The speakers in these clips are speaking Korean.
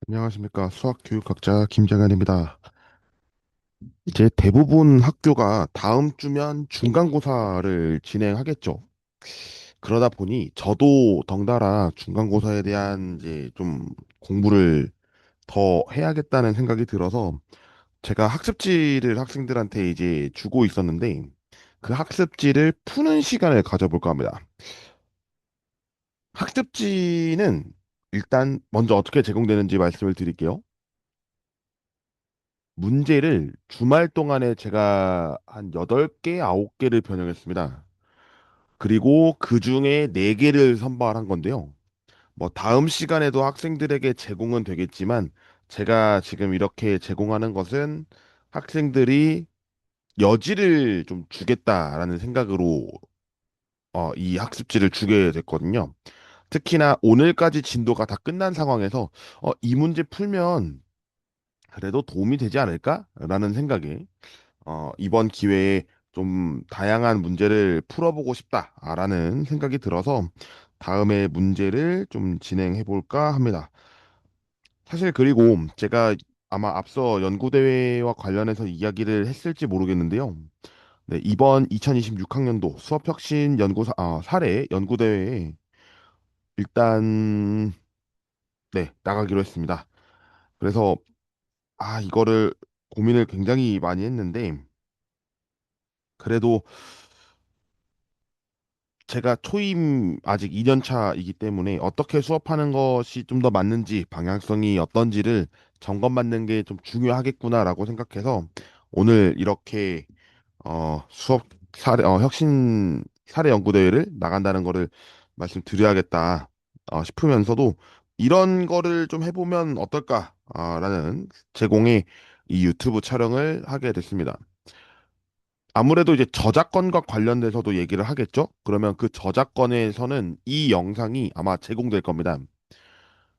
안녕하십니까. 수학교육학자 김정현입니다. 이제 대부분 학교가 다음 주면 중간고사를 진행하겠죠. 그러다 보니 저도 덩달아 중간고사에 대한 이제 좀 공부를 더 해야겠다는 생각이 들어서 제가 학습지를 학생들한테 이제 주고 있었는데 그 학습지를 푸는 시간을 가져볼까 합니다. 학습지는 일단 먼저 어떻게 제공되는지 말씀을 드릴게요. 문제를 주말 동안에 제가 한 8개, 9개를 변형했습니다. 그리고 그 중에 4개를 선발한 건데요. 뭐 다음 시간에도 학생들에게 제공은 되겠지만 제가 지금 이렇게 제공하는 것은 학생들이 여지를 좀 주겠다라는 생각으로 이 학습지를 주게 됐거든요. 특히나 오늘까지 진도가 다 끝난 상황에서 이 문제 풀면 그래도 도움이 되지 않을까라는 생각에 이번 기회에 좀 다양한 문제를 풀어보고 싶다라는 생각이 들어서 다음에 문제를 좀 진행해 볼까 합니다. 사실 그리고 제가 아마 앞서 연구대회와 관련해서 이야기를 했을지 모르겠는데요. 네, 이번 2026학년도 수업혁신 사례 연구대회에 일단 네, 나가기로 했습니다. 그래서 이거를 고민을 굉장히 많이 했는데 그래도 제가 초임 아직 2년 차이기 때문에 어떻게 수업하는 것이 좀 더 맞는지 방향성이 어떤지를 점검받는 게 좀 중요하겠구나라고 생각해서 오늘 이렇게 수업 사례 혁신 사례 연구 대회를 나간다는 거를 말씀드려야겠다 싶으면서도 이런 거를 좀 해보면 어떨까라는 제공의 이 유튜브 촬영을 하게 됐습니다. 아무래도 이제 저작권과 관련돼서도 얘기를 하겠죠? 그러면 그 저작권에서는 이 영상이 아마 제공될 겁니다.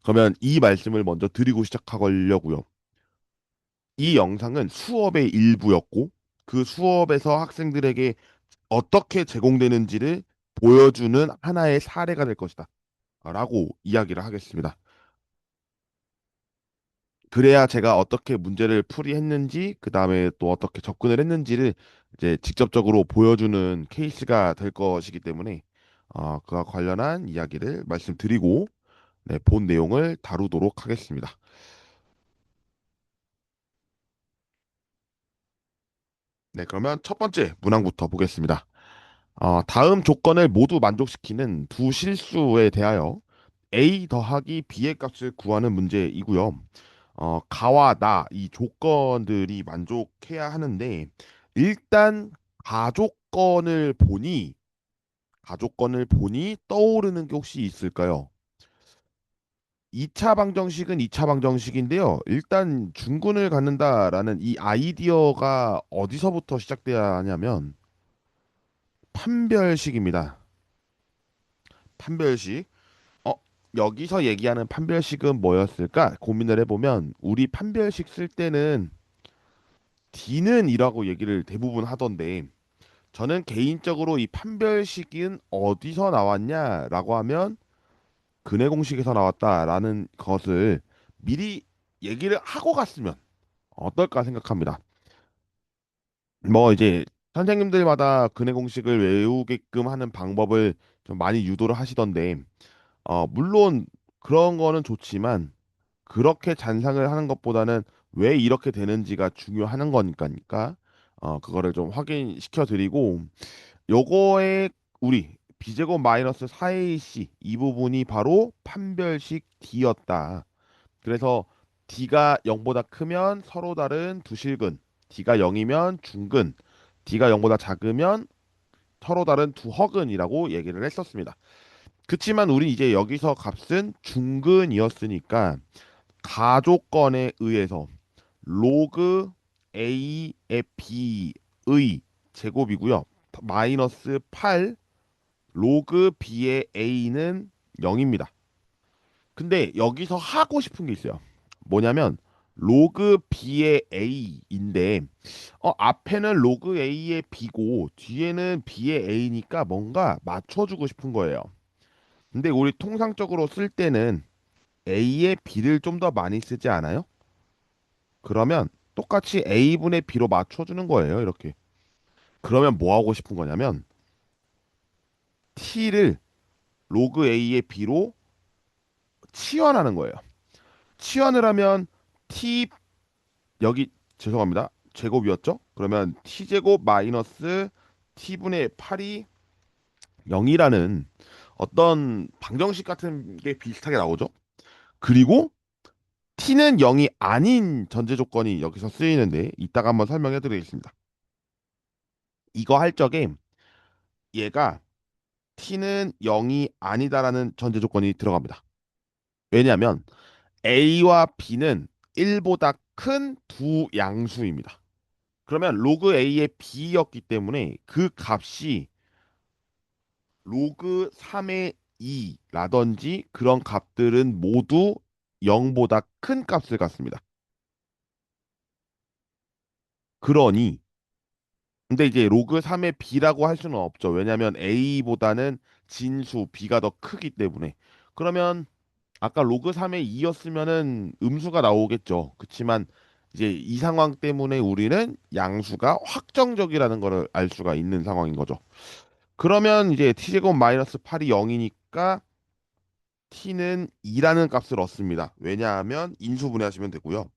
그러면 이 말씀을 먼저 드리고 시작하려고요. 이 영상은 수업의 일부였고 그 수업에서 학생들에게 어떻게 제공되는지를 보여주는 하나의 사례가 될 것이다. 라고 이야기를 하겠습니다. 그래야 제가 어떻게 문제를 풀이했는지, 그 다음에 또 어떻게 접근을 했는지를 이제 직접적으로 보여주는 케이스가 될 것이기 때문에 그와 관련한 이야기를 말씀드리고 네, 본 내용을 다루도록 하겠습니다. 네, 그러면 첫 번째 문항부터 보겠습니다. 다음 조건을 모두 만족시키는 두 실수에 대하여 a 더하기 b의 값을 구하는 문제이고요. 가와 나 이 조건들이 만족해야 하는데 일단 가족건을 보니 떠오르는 게 혹시 있을까요? 2차 방정식은 2차 방정식인데요. 일단 중근을 갖는다라는 이 아이디어가 어디서부터 시작돼야 하냐면 판별식입니다. 판별식. 어, 여기서 얘기하는 판별식은 뭐였을까? 고민을 해보면 우리 판별식 쓸 때는 D는 이라고 얘기를 대부분 하던데 저는 개인적으로 이 판별식은 어디서 나왔냐라고 하면 근해 공식에서 나왔다라는 것을 미리 얘기를 하고 갔으면 어떨까 생각합니다. 뭐 이제 선생님들마다 근해 공식을 외우게끔 하는 방법을 좀 많이 유도를 하시던데 물론 그런 거는 좋지만 그렇게 잔상을 하는 것보다는 왜 이렇게 되는지가 중요한 거니까 그거를 좀 확인시켜 드리고 요거에 우리 b제곱 마이너스 4ac 이 부분이 바로 판별식 D였다. 그래서 D가 0보다 크면 서로 다른 두 실근, D가 0이면 중근, D가 0보다 작으면 서로 다른 두 허근이라고 얘기를 했었습니다. 그치만 우리 이제 여기서 값은 중근이었으니까 가족건에 의해서 로그 A의 B의 제곱이고요. 마이너스 8 로그 B의 A는 0입니다. 근데 여기서 하고 싶은 게 있어요. 뭐냐면 로그 B의 A인데 앞에는 로그 A의 B고 뒤에는 B의 A니까 뭔가 맞춰주고 싶은 거예요. 근데 우리 통상적으로 쓸 때는 A의 B를 좀 더 많이 쓰지 않아요? 그러면 똑같이 A분의 B로 맞춰주는 거예요. 이렇게. 그러면 뭐 하고 싶은 거냐면 T를 로그 A의 B로 치환하는 거예요. 치환을 하면 T 여기 죄송합니다. 제곱이었죠? 그러면 T제곱 마이너스 T분의 8이 0이라는 어떤 방정식 같은 게 비슷하게 나오죠? 그리고 t는 0이 아닌 전제 조건이 여기서 쓰이는데 이따가 한번 설명해 드리겠습니다. 이거 할 적에 얘가 t는 0이 아니다라는 전제 조건이 들어갑니다. 왜냐하면 a와 b는 1보다 큰 두 양수입니다. 그러면 로그 a의 b였기 때문에 그 값이 로그 3의 2라든지 그런 값들은 모두 0보다 큰 값을 갖습니다. 그러니 근데 이제 로그 3의 b라고 할 수는 없죠. 왜냐하면 a보다는 진수 b가 더 크기 때문에. 그러면 아까 로그 3의 2였으면은 음수가 나오겠죠. 그렇지만 이제 이 상황 때문에 우리는 양수가 확정적이라는 것을 알 수가 있는 상황인 거죠. 그러면 이제 t제곱 마이너스 8이 0이니까 t는 2라는 값을 얻습니다. 왜냐하면 인수분해하시면 되고요.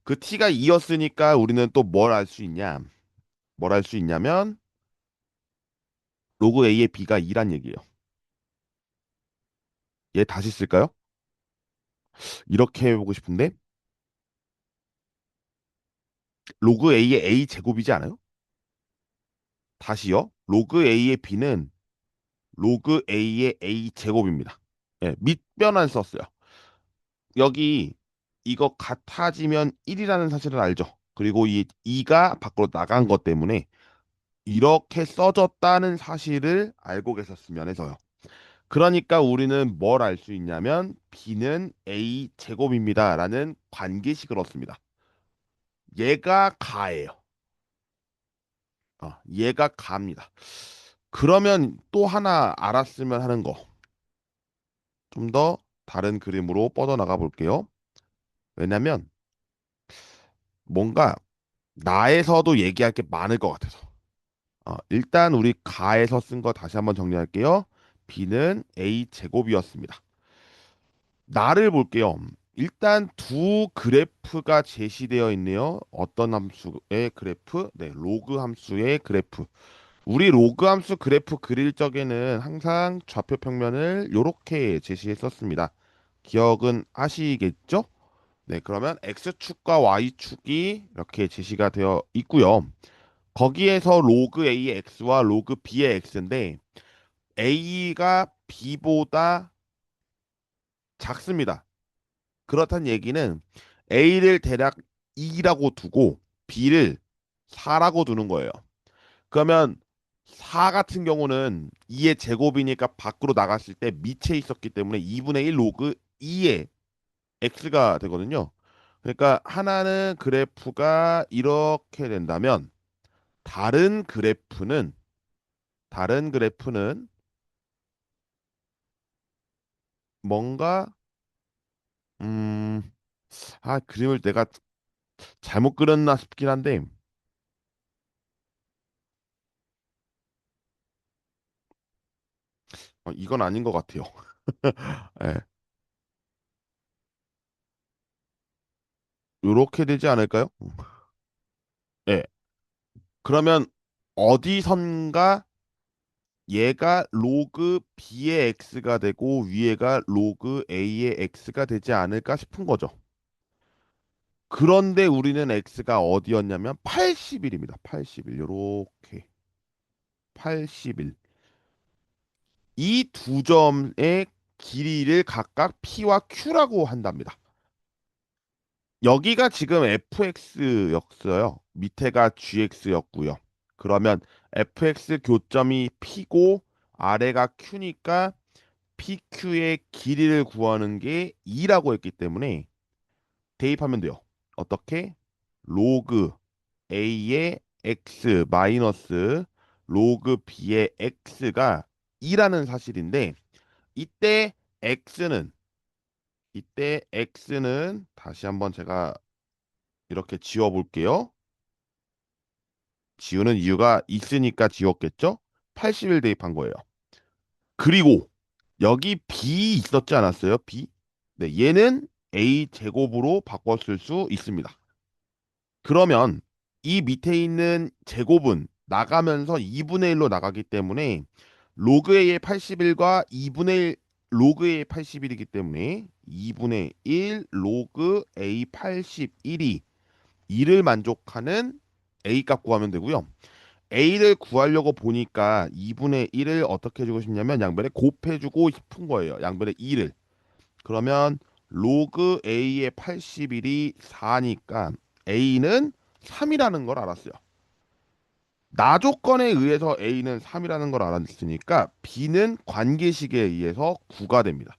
그 t가 2였으니까 우리는 또 뭘 알 수 있냐? 뭘 알 수 있냐면 로그 A의 B가 2란 얘기예요. 얘 다시 쓸까요? 이렇게 해보고 싶은데 로그 A의 A 제곱이지 않아요? 다시요. 로그 A의 B는 로그 A의 A 제곱입니다. 예, 밑변환 썼어요. 여기 이거 같아지면 1이라는 사실을 알죠. 그리고 이 2가 밖으로 나간 것 때문에 이렇게 써졌다는 사실을 알고 계셨으면 해서요. 그러니까 우리는 뭘 알 수 있냐면 B는 A 제곱입니다라는 관계식을 얻습니다. 얘가 가예요. 얘가 가입니다. 그러면 또 하나 알았으면 하는 거. 좀 더 다른 그림으로 뻗어나가 볼게요. 왜냐면 뭔가 나에서도 얘기할 게 많을 것 같아서. 일단 우리 가에서 쓴 거 다시 한번 정리할게요. B는 A 제곱이었습니다. 나를 볼게요. 일단 두 그래프가 제시되어 있네요. 어떤 함수의 그래프? 네, 로그 함수의 그래프. 우리 로그 함수 그래프 그릴 적에는 항상 좌표 평면을 이렇게 제시했었습니다. 기억은 하시겠죠? 네, 그러면 x축과 y축이 이렇게 제시가 되어 있고요. 거기에서 로그 a의 x와 로그 b의 x인데 a가 b보다 작습니다. 그렇다는 얘기는 a를 대략 2라고 두고 b를 4라고 두는 거예요. 그러면 4 같은 경우는 2의 제곱이니까 밖으로 나갔을 때 밑에 있었기 때문에 2분의 1 로그 2의 x가 되거든요. 그러니까 하나는 그래프가 이렇게 된다면 다른 그래프는 다른 그래프는 뭔가 음, 그림을 내가 잘못 그렸나 싶긴 한데 이건 아닌 것 같아요. 예, 요렇게 되지 않을까요? 예. 그러면 어디선가 얘가 로그 b의 x가 되고 위에가 로그 a의 x가 되지 않을까 싶은 거죠. 그런데 우리는 x가 어디였냐면 80일입니다. 80일 요렇게 80일 이 두 점의 길이를 각각 p와 q라고 한답니다. 여기가 지금 fx였어요. 밑에가 gx였고요. 그러면 fx 교점이 p고 아래가 q니까 PQ의 길이를 구하는 게 2라고 했기 때문에 대입하면 돼요. 어떻게? 로그 A의 X 마이너스 로그 B의 X가 2라는 사실인데 이때 X는 이때 x는 다시 한번 제가 이렇게 지워 볼게요. 지우는 이유가 있으니까 지웠겠죠? 80일 대입한 거예요. 그리고 여기 b 있었지 않았어요? b. 네, 얘는 a 제곱으로 바꿨을 수 있습니다. 그러면 이 밑에 있는 제곱은 나가면서 2분의 1로 나가기 때문에 로그 A의 81과 2분의 1 로그 A의 81이기 때문에 2분의 1 로그 A 81이 2를 만족하는 A 값 구하면 되고요. A를 구하려고 보니까 2분의 1을 어떻게 해주고 싶냐면 양변에 곱해주고 싶은 거예요. 양변에 2를. 그러면 로그 A의 81이 4니까 A는 3이라는 걸 알았어요. 나 조건에 의해서 A는 3이라는 걸 알았으니까 B는 관계식에 의해서 9가 됩니다.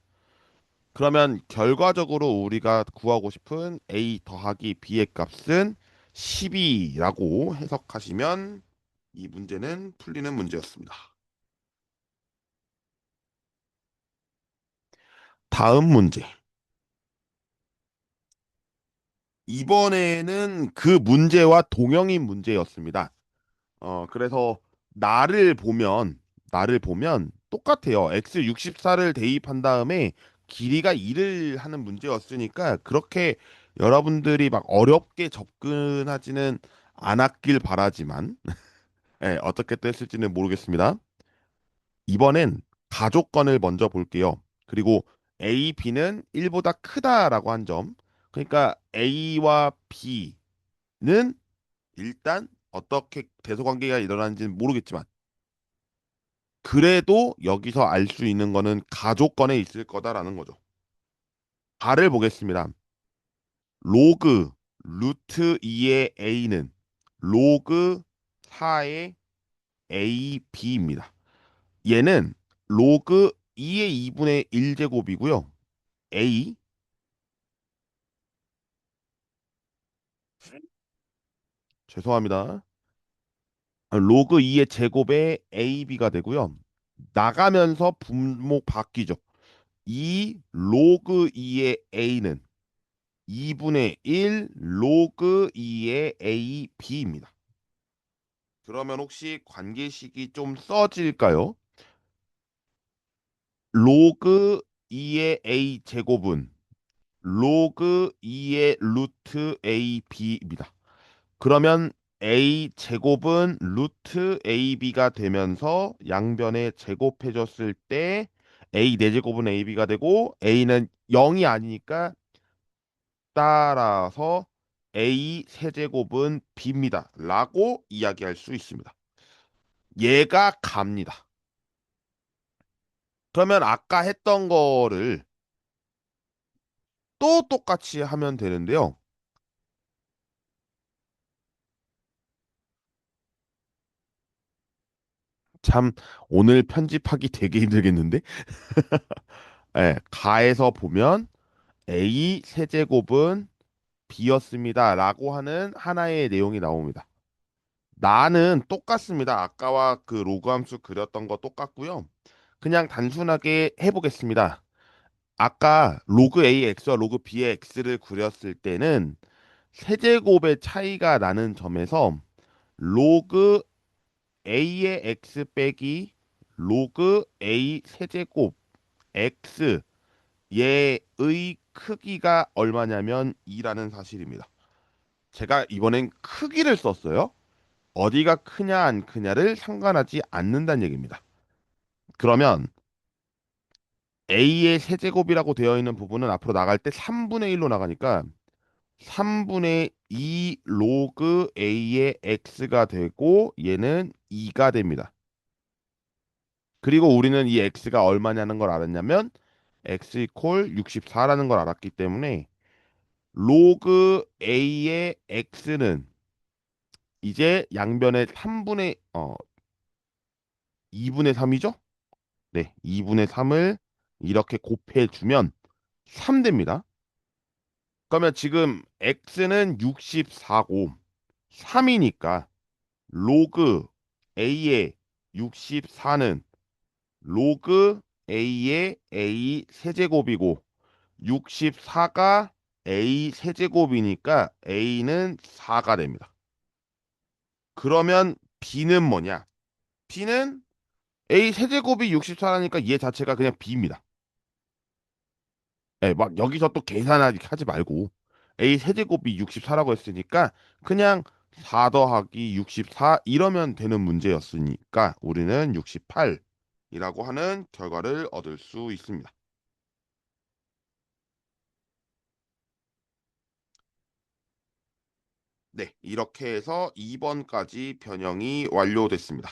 그러면 결과적으로 우리가 구하고 싶은 A 더하기 B의 값은 12라고 해석하시면 이 문제는 풀리는 문제였습니다. 다음 문제. 이번에는 그 문제와 동형인 문제였습니다. 그래서 나를 보면 나를 보면 똑같아요. x 64를 대입한 다음에 길이가 2를 하는 문제였으니까 그렇게 여러분들이 막 어렵게 접근하지는 않았길 바라지만 예, 어떻게 됐을지는 모르겠습니다. 이번엔 가족건을 먼저 볼게요. 그리고 A, B는 1보다 크다라고 한 점. 그러니까 A와 B는 일단 어떻게 대소관계가 일어나는지는 모르겠지만 그래도 여기서 알 수 있는 거는 가족권에 있을 거다라는 거죠. 발을 보겠습니다. 로그 루트 2의 a는 로그 4의 ab입니다. 얘는 로그 2의 2분의 1제곱이고요. a 죄송합니다. 로그 2의 제곱의 ab가 되고요. 나가면서 분모 바뀌죠. 이 로그 2의 a는 2분의 1 로그 2의 AB입니다. 그러면 혹시 관계식이 좀 써질까요? 로그 2의 A 제곱은 로그 2의 루트 AB입니다. 그러면 A 제곱은 루트 AB가 되면서 양변에 제곱해줬을 때 A 4제곱은 AB가 되고 A는 0이 아니니까 따라서 A 세제곱은 B입니다. 라고 이야기할 수 있습니다. 얘가 갑니다. 그러면 아까 했던 거를 또 똑같이 하면 되는데요. 참 오늘 편집하기 되게 힘들겠는데? 네, 가에서 보면 A 세제곱은 B였습니다. 라고 하는 하나의 내용이 나옵니다. 나는 똑같습니다. 아까와 그 로그 함수 그렸던 거 똑같고요. 그냥 단순하게 해보겠습니다. 아까 로그 AX와 로그 B의 X를 그렸을 때는 세제곱의 차이가 나는 점에서 로그 A의 X 빼기 로그 A 세제곱 X 얘의 크기가 얼마냐면 2라는 사실입니다. 제가 이번엔 크기를 썼어요. 어디가 크냐 안 크냐를 상관하지 않는다는 얘기입니다. 그러면 A의 세제곱이라고 되어 있는 부분은 앞으로 나갈 때 3분의 1로 나가니까 3분의 2 로그 A의 X가 되고 얘는 2가 됩니다. 그리고 우리는 이 X가 얼마냐는 걸 알았냐면 X 이퀄 64라는 걸 알았기 때문에 로그 A의 X는 이제 양변의 2분의 3이죠? 네, 2분의 3을 이렇게 곱해주면 3 됩니다. 그러면 지금 x는 64고 3이니까 로그 a의 64는 로그 a의 a 세제곱이고 64가 A 세제곱이니까 A는 4가 됩니다. 그러면 B는 뭐냐? B는 A 세제곱이 64라니까 얘 자체가 그냥 B입니다. 예, 막 여기서 또 계산하지 하지 말고 A 세제곱이 64라고 했으니까 그냥 4 더하기 64 이러면 되는 문제였으니까 우리는 68이라고 하는 결과를 얻을 수 있습니다. 네, 이렇게 해서 2번까지 변형이 완료됐습니다.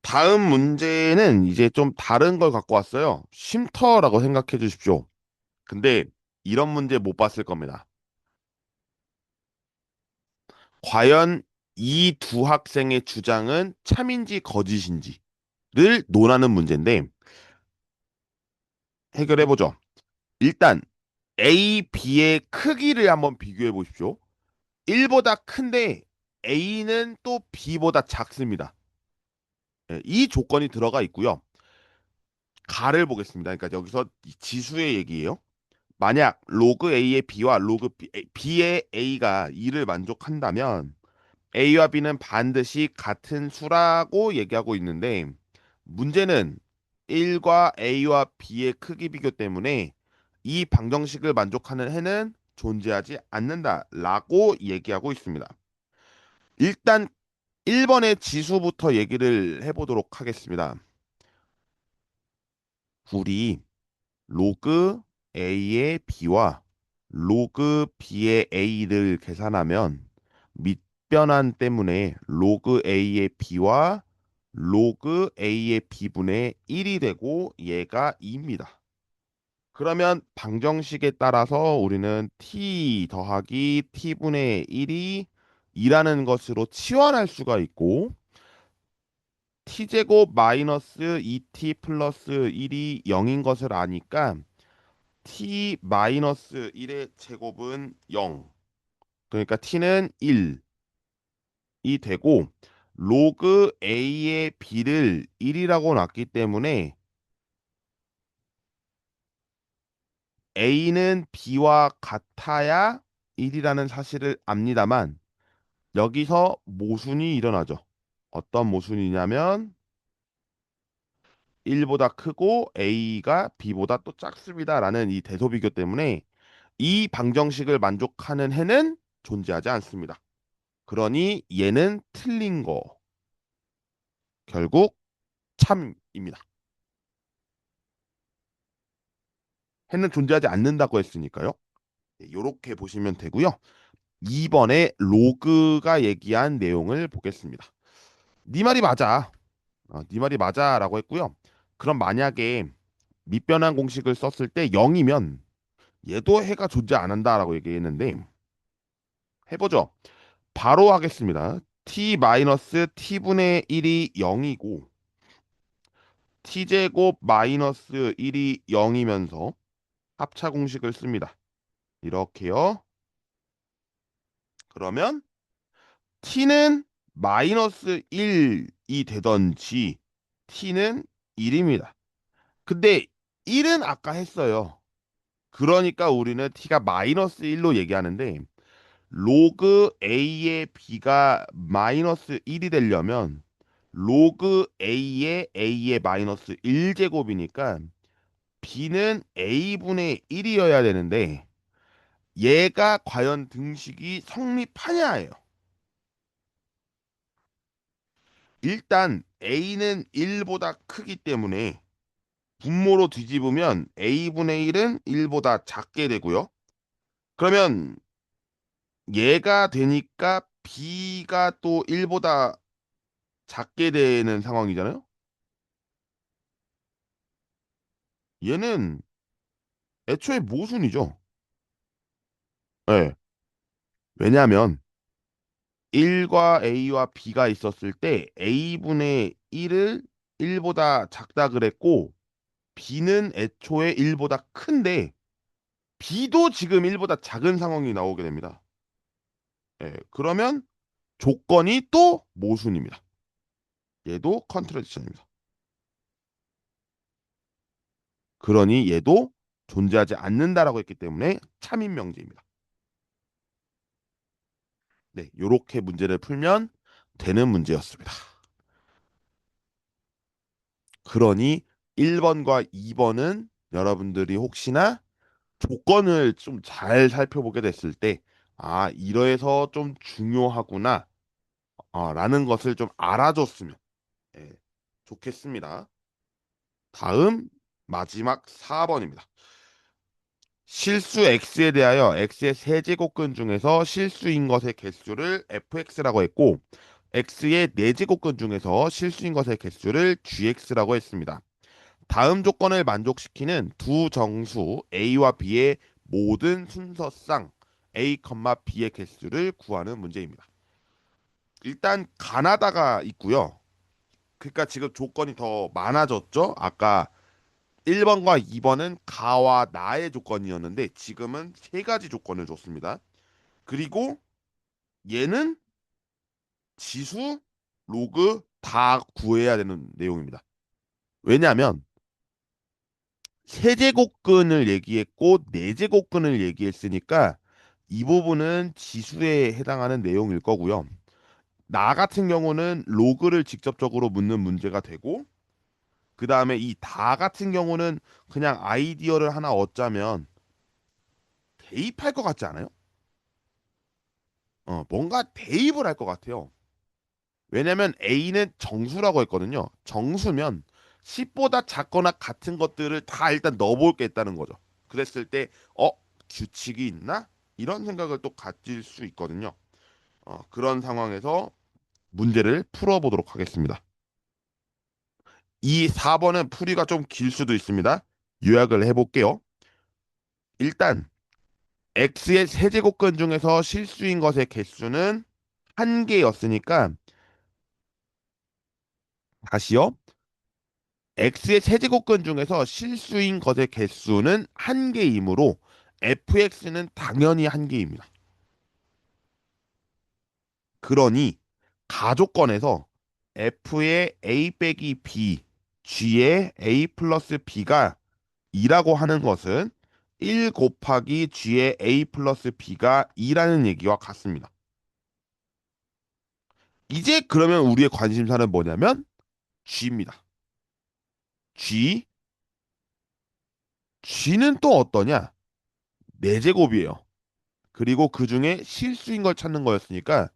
다음 문제는 이제 좀 다른 걸 갖고 왔어요. 쉼터라고 생각해 주십시오. 근데 이런 문제 못 봤을 겁니다. 과연 이 두 학생의 주장은 참인지 거짓인지를 논하는 문제인데 해결해 보죠. 일단 A, B의 크기를 한번 비교해 보십시오. 1보다 큰데 A는 또 B보다 작습니다. 예, 이 조건이 들어가 있고요. 가를 보겠습니다. 그러니까 여기서 지수의 얘기예요. 만약 로그 A의 B와 로그 B의 A가 2를 만족한다면 A와 B는 반드시 같은 수라고 얘기하고 있는데 문제는 1과 A와 B의 크기 비교 때문에 이 방정식을 만족하는 해는 존재하지 않는다라고 얘기하고 있습니다. 일단 1번의 지수부터 얘기를 해보도록 하겠습니다. 우리 로그 A의 B와 로그 B의 A를 계산하면 밑변환 때문에 로그 A의 B와 로그 A의 B분의 1이 되고 얘가 2입니다. 그러면 방정식에 따라서 우리는 t 더하기 t분의 1이 2라는 것으로 치환할 수가 있고 t제곱 마이너스 2t 플러스 1이 0인 것을 아니까 t 마이너스 1의 제곱은 0. 그러니까 t는 1이 되고 로그 a의 b를 1이라고 놨기 때문에 a는 b와 같아야 1이라는 사실을 압니다만 여기서 모순이 일어나죠. 어떤 모순이냐면 1보다 크고 a가 b보다 또 작습니다라는 이 대소비교 때문에 이 방정식을 만족하는 해는 존재하지 않습니다. 그러니 얘는 틀린 거. 결국 참입니다. 해는 존재하지 않는다고 했으니까요. 이렇게 보시면 되고요. 2번에 로그가 얘기한 내용을 보겠습니다. 네 말이 맞아. 네 말이 맞아라고 했고요. 그럼 만약에 밑변환 공식을 썼을 때 0이면 얘도 해가 존재 안 한다라고 얘기했는데 해보죠. 바로 하겠습니다. t-t분의 1이 0이고 t제곱 마이너스 1이 0이면서 합차 공식을 씁니다. 이렇게요. 그러면 t는 마이너스 1이 되던지 t는 1입니다. 근데 1은 아까 했어요. 그러니까 우리는 t가 마이너스 1로 얘기하는데 로그 a의 b가 마이너스 1이 되려면 로그 a의 마이너스 1제곱이니까 b는 a분의 1이어야 되는데 얘가 과연 등식이 성립하냐예요. 일단 a는 1보다 크기 때문에 분모로 뒤집으면 a분의 1은 1보다 작게 되고요. 그러면 얘가 되니까 b가 또 1보다 작게 되는 상황이잖아요. 얘는 애초에 모순이죠. 네. 왜냐하면 1과 a와 b가 있었을 때 a분의 1을 1보다 작다 그랬고 b는 애초에 1보다 큰데 b도 지금 1보다 작은 상황이 나오게 됩니다. 예, 그러면 조건이 또 모순입니다. 얘도 컨트라디션입니다. 그러니 얘도 존재하지 않는다라고 했기 때문에 참인 명제입니다. 네, 요렇게 문제를 풀면 되는 문제였습니다. 그러니 1번과 2번은 여러분들이 혹시나 조건을 좀 잘 살펴보게 됐을 때, 아, 이러해서 좀 중요하구나, 라는 것을 좀 알아줬으면 예, 좋겠습니다. 다음 마지막 4번입니다. 실수 x에 대하여 x의 세제곱근 중에서 실수인 것의 개수를 fx라고 했고 x의 네제곱근 중에서 실수인 것의 개수를 gx라고 했습니다. 다음 조건을 만족시키는 두 정수 a와 b의 모든 순서상 a, b의 개수를 구하는 문제입니다. 일단 가나다가 있고요. 그러니까 지금 조건이 더 많아졌죠. 아까 1번과 2번은 가와 나의 조건이었는데 지금은 세 가지 조건을 줬습니다. 그리고 얘는 지수, 로그 다 구해야 되는 내용입니다. 왜냐하면 세제곱근을 얘기했고 네제곱근을 얘기했으니까 이 부분은 지수에 해당하는 내용일 거고요. 나 같은 경우는 로그를 직접적으로 묻는 문제가 되고 그 다음에 이 다 같은 경우는 그냥 아이디어를 하나 얻자면 대입할 것 같지 않아요? 뭔가 대입을 할 것 같아요. 왜냐면 A는 정수라고 했거든요. 정수면 10보다 작거나 같은 것들을 다 일단 넣어볼 게 있다는 거죠. 그랬을 때, 규칙이 있나? 이런 생각을 또 가질 수 있거든요. 그런 상황에서 문제를 풀어보도록 하겠습니다. 이 4번은 풀이가 좀 길 수도 있습니다. 요약을 해볼게요. 일단 x의 세제곱근 중에서 실수인 것의 개수는 한 개였으니까 다시요. x의 세제곱근 중에서 실수인 것의 개수는 한 개이므로 fx는 당연히 한 개입니다. 그러니 가족권에서 f의 a 빼기 b, g의 a 플러스 b가 2라고 하는 것은 1 곱하기 g의 a 플러스 b가 2라는 얘기와 같습니다. 이제 그러면 우리의 관심사는 뭐냐면 g입니다. g, g는 또 어떠냐? 4제곱이에요. 그리고 그 중에 실수인 걸 찾는 거였으니까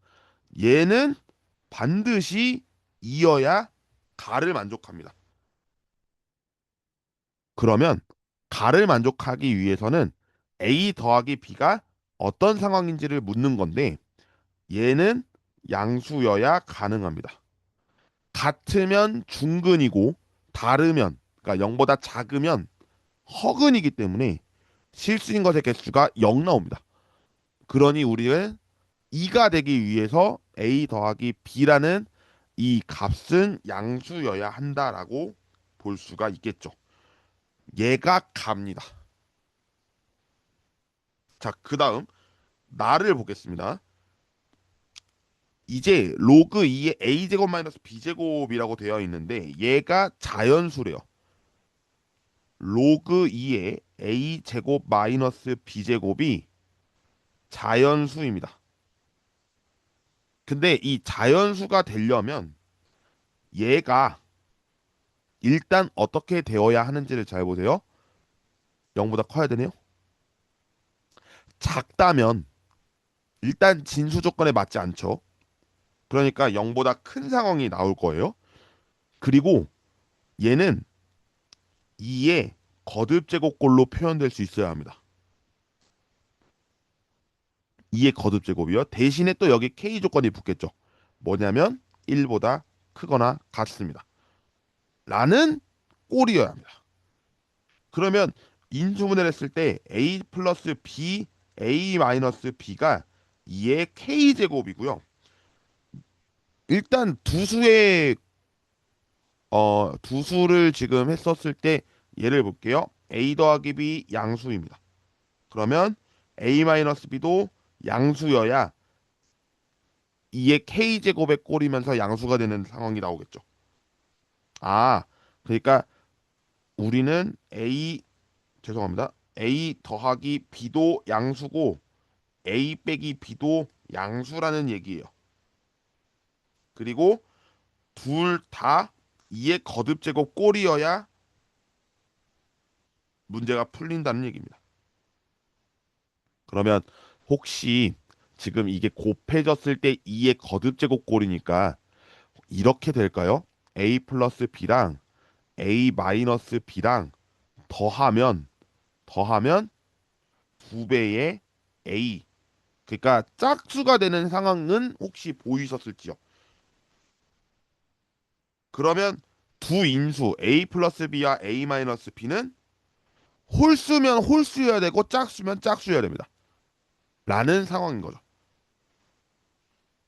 얘는 반드시 이어야 가를 만족합니다. 그러면 가를 만족하기 위해서는 a 더하기 b가 어떤 상황인지를 묻는 건데 얘는 양수여야 가능합니다. 같으면 중근이고 다르면 그러니까 0보다 작으면 허근이기 때문에 실수인 것의 개수가 0 나옵니다. 그러니 우리는 2가 되기 위해서 a 더하기 b라는 이 값은 양수여야 한다라고 볼 수가 있겠죠. 얘가 갑니다. 자, 그 다음 나를 보겠습니다. 이제 로그 2의 a제곱 마이너스 b제곱이라고 되어 있는데 얘가 자연수래요. 로그 2의 a제곱 마이너스 b제곱이 자연수입니다. 근데 이 자연수가 되려면 얘가 일단 어떻게 되어야 하는지를 잘 보세요. 0보다 커야 되네요. 작다면 일단 진수 조건에 맞지 않죠. 그러니까 0보다 큰 상황이 나올 거예요. 그리고 얘는 2의 거듭 제곱꼴로 표현될 수 있어야 합니다. 2의 거듭 제곱이요. 대신에 또 여기 k 조건이 붙겠죠. 뭐냐면 1보다 크거나 같습니다. 라는 꼴이어야 합니다. 그러면 인수분해를 했을 때 a 플러스 b, a 마이너스 b가 2의 k 제곱이고요. 일단 두 수를 지금 했었을 때 예를 볼게요. a 더하기 b 양수입니다. 그러면 a 마이너스 b도 양수여야 2의 k 제곱의 꼴이면서 양수가 되는 상황이 나오겠죠. 아, 그러니까 우리는 a 죄송합니다. A 더하기 B도 양수고 A 빼기 B도 양수라는 얘기예요. 그리고 둘 다 2의 거듭제곱 꼴이어야 문제가 풀린다는 얘기입니다. 그러면 혹시 지금 이게 곱해졌을 때 2의 거듭제곱 꼴이니까 이렇게 될까요? A 플러스 B랑 A 마이너스 B랑 더하면 두 배의 A. 그러니까 짝수가 되는 상황은 혹시 보이셨을지요? 그러면 두 인수 A 플러스 B와 A 마이너스 B는 홀수면 홀수여야 되고 짝수면 짝수여야 됩니다. 라는 상황인 거죠.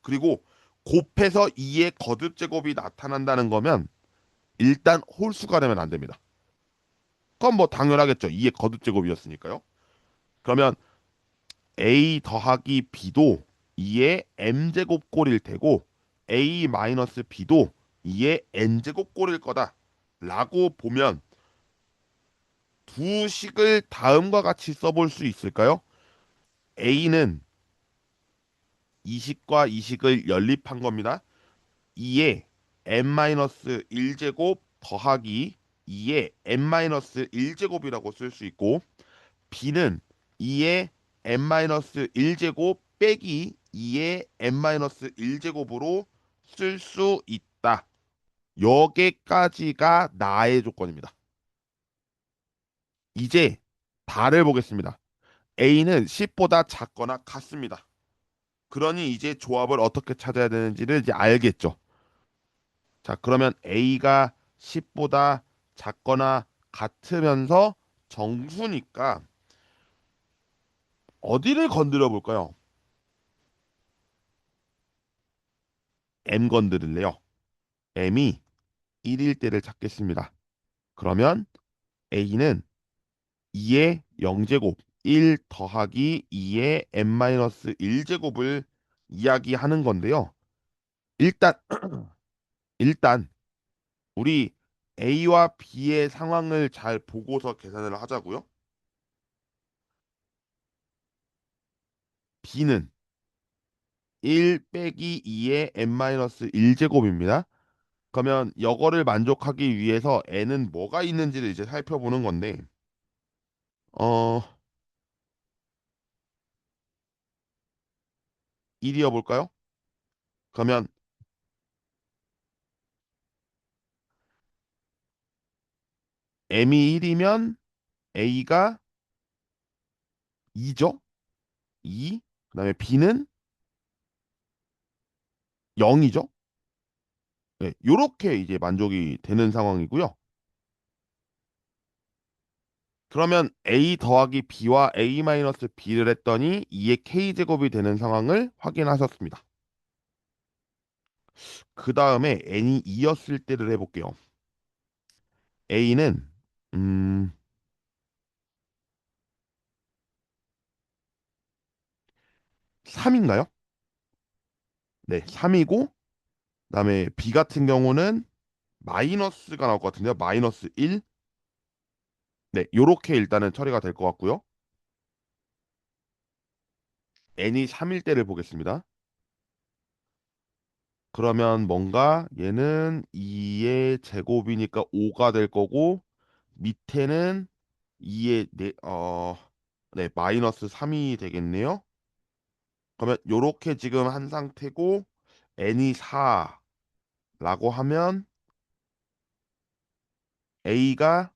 그리고 곱해서 2의 거듭제곱이 나타난다는 거면 일단 홀수가 되면 안 됩니다. 그건 뭐 당연하겠죠. 2의 거듭제곱이었으니까요. 그러면 A 더하기 B도 2의 M제곱 꼴일 테고 A 마이너스 B도 2의 N제곱 꼴일 거다. 라고 보면 두 식을 다음과 같이 써볼 수 있을까요? A는 이 식과 이 식을 연립한 겁니다. 2의 n-1제곱 더하기 2의 n-1제곱이라고 쓸 수 있고 b는 2의 n-1제곱 빼기 2의 n-1제곱으로 쓸 수 있다. 여기까지가 나의 조건입니다. 이제 다를 보겠습니다. A는 10보다 작거나 같습니다. 그러니 이제 조합을 어떻게 찾아야 되는지를 이제 알겠죠. 자, 그러면 A가 10보다 작거나 같으면서 정수니까 어디를 건드려 볼까요? M 건드릴래요. M이 1일 때를 찾겠습니다. 그러면 A는 2의 0제곱 1 더하기 2의 n-1제곱을 이야기하는 건데요. 일단 일단 우리 A와 B의 상황을 잘 보고서 계산을 하자고요. B는 1 빼기 2의 n-1제곱입니다. 그러면 이거를 만족하기 위해서 n은 뭐가 있는지를 이제 살펴보는 건데 어 1이어 볼까요? 그러면 m이 1이면 a가 2죠? 2. 그다음에 b는 0이죠? 네, 요렇게 이제 만족이 되는 상황이고요. 그러면 a 더하기 b와 a 마이너스 b를 했더니 2의 k제곱이 되는 상황을 확인하셨습니다. 그 다음에 n이 2였을 때를 해볼게요. a는 음 3인가요? 네, 3이고 그다음에 b 같은 경우는 마이너스가 나올 것 같은데요. 마이너스 1. 네, 요렇게 일단은 처리가 될 것 같고요. n이 3일 때를 보겠습니다. 그러면 뭔가 얘는 2의 제곱이니까 5가 될 거고 밑에는 2의 네, 마이너스 3이 되겠네요. 그러면 요렇게 지금 한 상태고 n이 4라고 하면 a가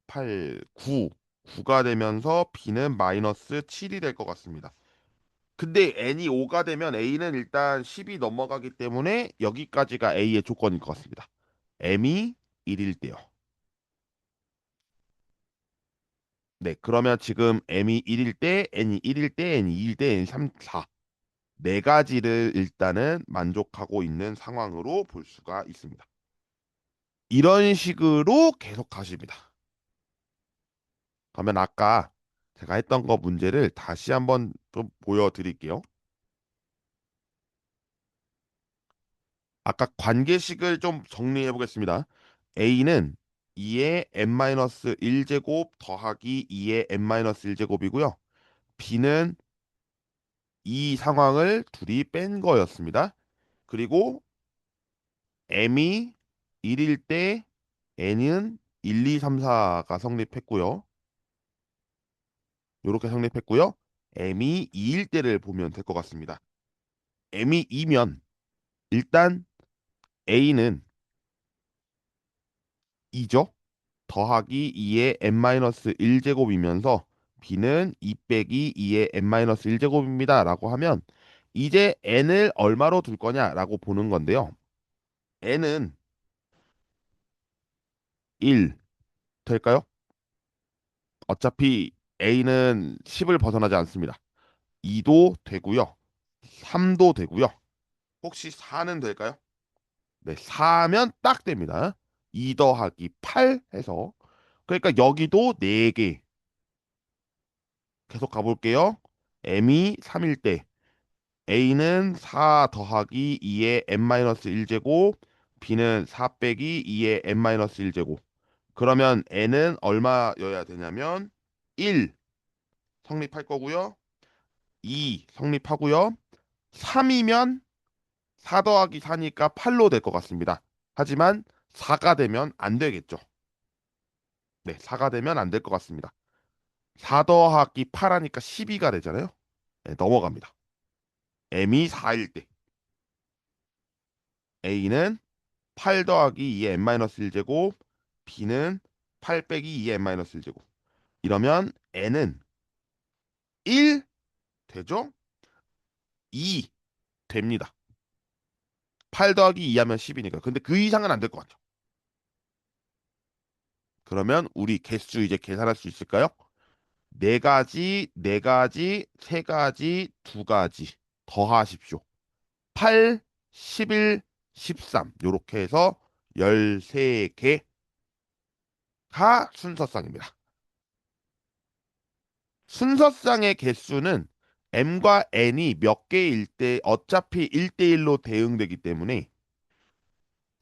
8, 9, 9가 되면서 b는 마이너스 7이 될 것 같습니다. 근데 n이 5가 되면 a는 일단 10이 넘어가기 때문에 여기까지가 a의 조건일 것 같습니다. m이 1일 때요. 네, 그러면 지금 m이 1일 때, n이 1일 때, n이 2일 때, n이 3, 4. 네 가지를 일단은 만족하고 있는 상황으로 볼 수가 있습니다. 이런 식으로 계속 가십니다. 그러면 아까 제가 했던 거 문제를 다시 한번 좀 보여드릴게요. 아까 관계식을 좀 정리해 보겠습니다. A는 2의 n-1제곱 더하기 2의 n-1제곱이고요. b는 이 상황을 둘이 뺀 거였습니다. 그리고 m이 1일 때 n은 1, 2, 3, 4가 성립했고요. 이렇게 성립했고요. m이 2일 때를 보면 될 것 같습니다. m이 2면 일단 a는 2죠. 더하기 2의 n-1제곱이면서 b는 2 빼기 2의 n-1제곱입니다. 라고 하면 이제 n을 얼마로 둘 거냐라고 보는 건데요. n은 1 될까요? 어차피 a는 10을 벗어나지 않습니다. 2도 되고요. 3도 되고요. 혹시 4는 될까요? 네, 4면 딱 됩니다. 2 더하기 8 해서 그러니까 여기도 4개 계속 가볼게요. m이 3일 때 a는 4 더하기 2의 n-1제곱 b는 4 빼기 2의 n-1제곱 그러면 n은 얼마여야 되냐면 1 성립할 거고요. 2 성립하고요. 3이면 4 더하기 4니까 8로 될 것 같습니다. 하지만 4가 되면 안 되겠죠. 네, 4가 되면 안 될 것 같습니다. 4 더하기 8 하니까 12가 되잖아요. 네, 넘어갑니다. m이 4일 때 a는 8 더하기 2의 n-1제곱 b는 8 빼기 2의 n-1제곱 이러면 n은 1 되죠? 2 됩니다. 8 더하기 2 하면 10이니까. 근데 그 이상은 안 될 것 같죠. 그러면 우리 개수 이제 계산할 수 있을까요? 네 가지, 네 가지, 세 가지, 두 가지 더하십시오. 8, 11, 13 요렇게 해서 13개가 순서쌍입니다. 순서쌍의 개수는 m과 n이 몇 개일 때 어차피 1대1로 대응되기 때문에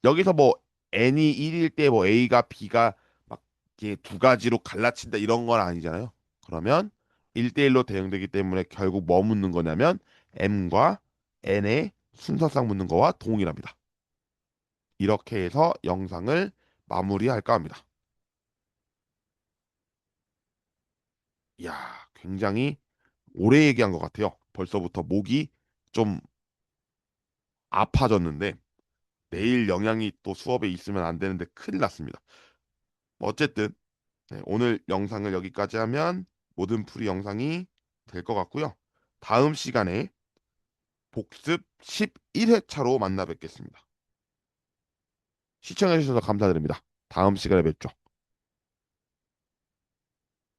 여기서 뭐 n이 1일 때 뭐 a가 b가 막 이렇게 두 가지로 갈라친다 이런 건 아니잖아요. 그러면 1대1로 대응되기 때문에 결국 뭐 묻는 거냐면 m과 n의 순서상 묻는 거와 동일합니다. 이렇게 해서 영상을 마무리할까 합니다. 이야, 굉장히 오래 얘기한 것 같아요. 벌써부터 목이 좀 아파졌는데 내일 영양이 또 수업에 있으면 안 되는데 큰일 났습니다. 어쨌든 네, 오늘 영상을 여기까지 하면 모든 풀이 영상이 될 것 같고요. 다음 시간에 복습 11회차로 만나 뵙겠습니다. 시청해주셔서 감사드립니다. 다음 시간에 뵙죠.